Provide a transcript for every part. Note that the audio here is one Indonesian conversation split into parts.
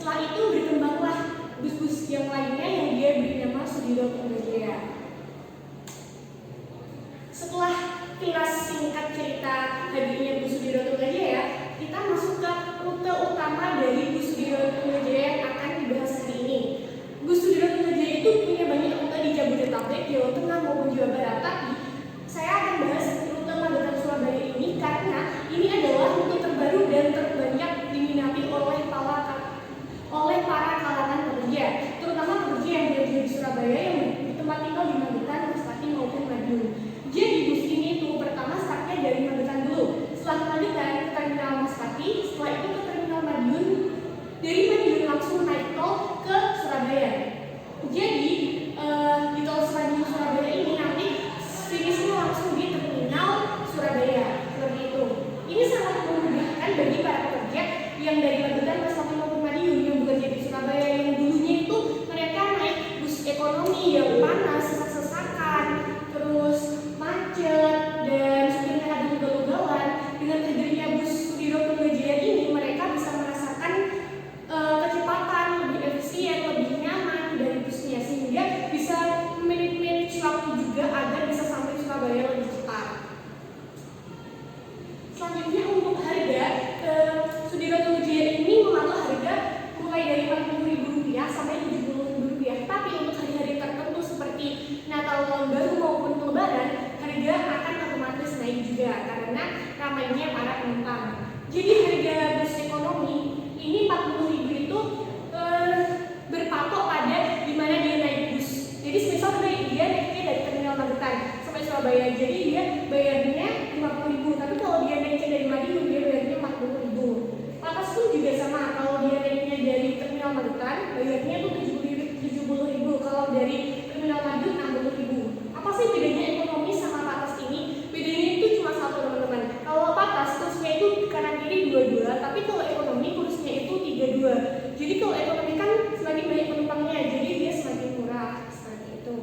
Setelah itu berkembanglah bus-bus yang lainnya yang dia beri nama Sudiroto Tunggajaya. Setelah kilas singkat cerita hadirnya Bus Sudiroto Tunggajaya, kita masuk ke rute utama dari Bus Sudiroto Tunggajaya yang akan dibahas hari ini. Bus Sudiroto Tunggajaya itu punya banyak rute di Jabodetabek, Jawa Tengah maupun Jawa Barat. Tapi saya akan bahas rute Magetan Surabaya ini karena ini adalah rute terbaru dan terbanyak diminati oleh para kalangan pekerja, terutama pekerja yang bekerja di Surabaya yang tempat tinggal di Magetan, Masbate maupun Madiun. Jadi bus ini tuh pertama startnya dari Magetan dulu. Setelah Magetan ke terminal Masbate, setelah itu ke terminal Madiun. Dari Madiun langsung naik tol ke Surabaya. Jadi di tol Madiun Surabaya ini nanti finishnya langsung di terminal Surabaya. Seperti itu. Ini sangat memudahkan bagi para pekerja yang dari Magetan Masbate maupun Madiun yang bekerja di Surabaya, yang dulunya itu mereka naik bus ekonomi yang panas, sesak-sesakan, terus macet, dan supirnya kadang ugal-ugalan. Dengan hadirnya Bus Sudiroto Tunggajaya ini, mereka bisa merasakan kecepatan, lebih efisien, lebih nyaman dari busnya, sehingga bisa manage waktu juga agar bisa sampai Surabaya lebih cepat. Selanjutnya untuk harga, Sudiroto Tunggajaya ini mematok harga mulai dari Rp40.000 sampai Rp70.000. Tapi untuk hari-hari tertentu seperti Natal, Tahun Baru maupun Lebaran, harga akan otomatis naik juga karena ramainya para penumpang. Jadi harga bus ekonomi ini Rp40.000 itu berpatok pada di mana dia naik bus. Jadi misal dia naiknya dari terminal Magetan sampai Surabaya, jadi dia bayarnya Rp50.000. Tapi kalau dia naiknya dari Madiun, dia bayarnya Rp40.000. Lantas pun juga sama, kalau dia naiknya dari terminal Magetan, bayarnya tuh Rp70.000. Kalau dari terminal Madiun Rp60.000. Apa sih bedanya ekonomi sama patas ini? Bedanya itu cuma satu, teman-teman. Kalau patas kursinya itu kanan kiri 22, tapi kalau ekonomi kursinya itu 32. Jadi kalau ekonomi kan semakin banyak penumpangnya, jadi dia semakin murah seperti itu.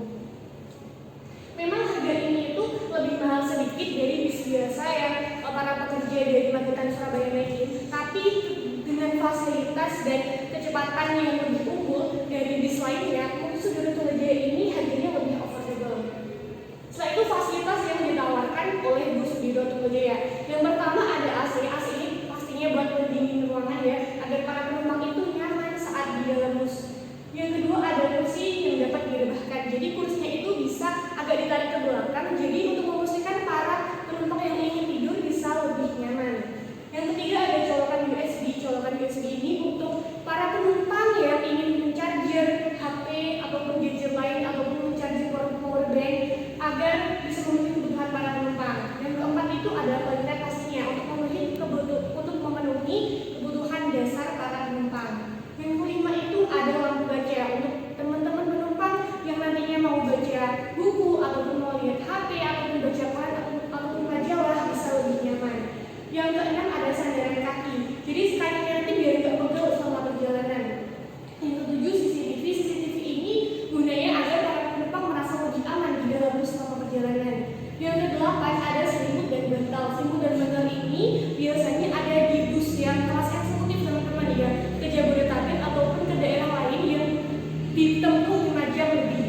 Memang harga ini itu lebih mahal sedikit dari bis biasa yang para pekerja dari Magetan Surabaya naikin, tapi dengan fasilitas dan kecepatan yang lebih unggul dari bis lainnya, Bus Sudiroto Tunggajaya ini harganya lebih affordable. Setelah itu fasilitas yang ditawarkan oleh Bus Sudiroto Tunggajaya. Yang pertama ada AC. AC ini pastinya buat pendingin ruangan ya, agar para penumpang itu nyaman saat di dalam bus. Yang kedua ada kursi yang dapat direbahkan. Jadi kursinya itu bisa agak ditarik ke belakang, jadi untuk memposisikan para penumpang yang ingin tidur bisa lebih nyaman. Yang ketiga ada colokan USB. Colokan USB ini untuk para penumpang yang ingin mencharger HP ataupun gadget lain ataupun mencharger power bank agar bisa memenuhi kebutuhan para penumpang. Yang keempat itu ada toilet pastinya untuk memenuhi kebutuhan dasar para penumpang. Yang kelima itu ada lampu baca untuk teman-teman penumpang yang nantinya mau baca buku ataupun mau lihat HP ataupun baca koran ataupun majalah bisa lebih nyaman. Yang keenam ada sandaran kaki. Jadi kakinya nanti biar nggak pegel selama perjalanan. Yang ketujuh CCTV. CCTV ini gunanya agar para penumpang merasa lebih aman di dalam bus selama perjalanan. Yang kedelapan ada selimut dan bantal. Selimut dan bantal ini biasanya ada di bus yang kelas eksekutif, teman-teman ya, ke Jabodetabek ataupun ke daerah lain yang ditempuh 5 jam lebih.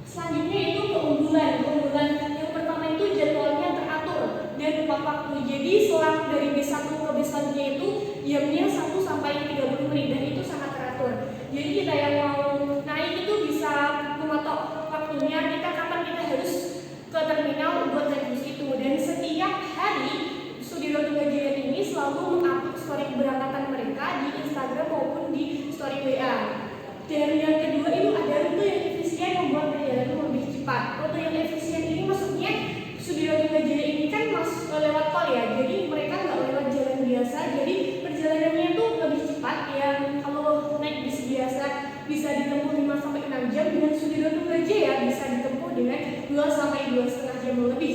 Selanjutnya itu keunggulan. Yang pertama itu jadwalnya teratur dan tepat waktu. Jadi selang dari bis 1 ke bis selanjutnya itu jamnya 1 sampai 30 menit dan itu sangat teratur. Jadi kita yang mau naik itu bisa mematok waktunya, kita kapan kita harus ke terminal buat naik bus itu. Dan setiap hari Sudiroto Tunggajaya ini selalu mengupload story keberangkatan mereka di Instagram maupun di story WA. Dan yang kedua itu ada rute yang efisien membuat perjalanan lebih cepat. Rute yang efisien ini maksudnya Sudiroto Tunggajaya ini kan lewat tol ya, jadi mereka nggak lewat jalan biasa, jadi perjalanannya itu lebih cepat. Yang kalau naik bis biasa bisa ditempuh 5 sampai 6 jam, dengan Sudiroto Tunggajaya bisa ditempuh dengan 2 sampai 2,5 jam lebih.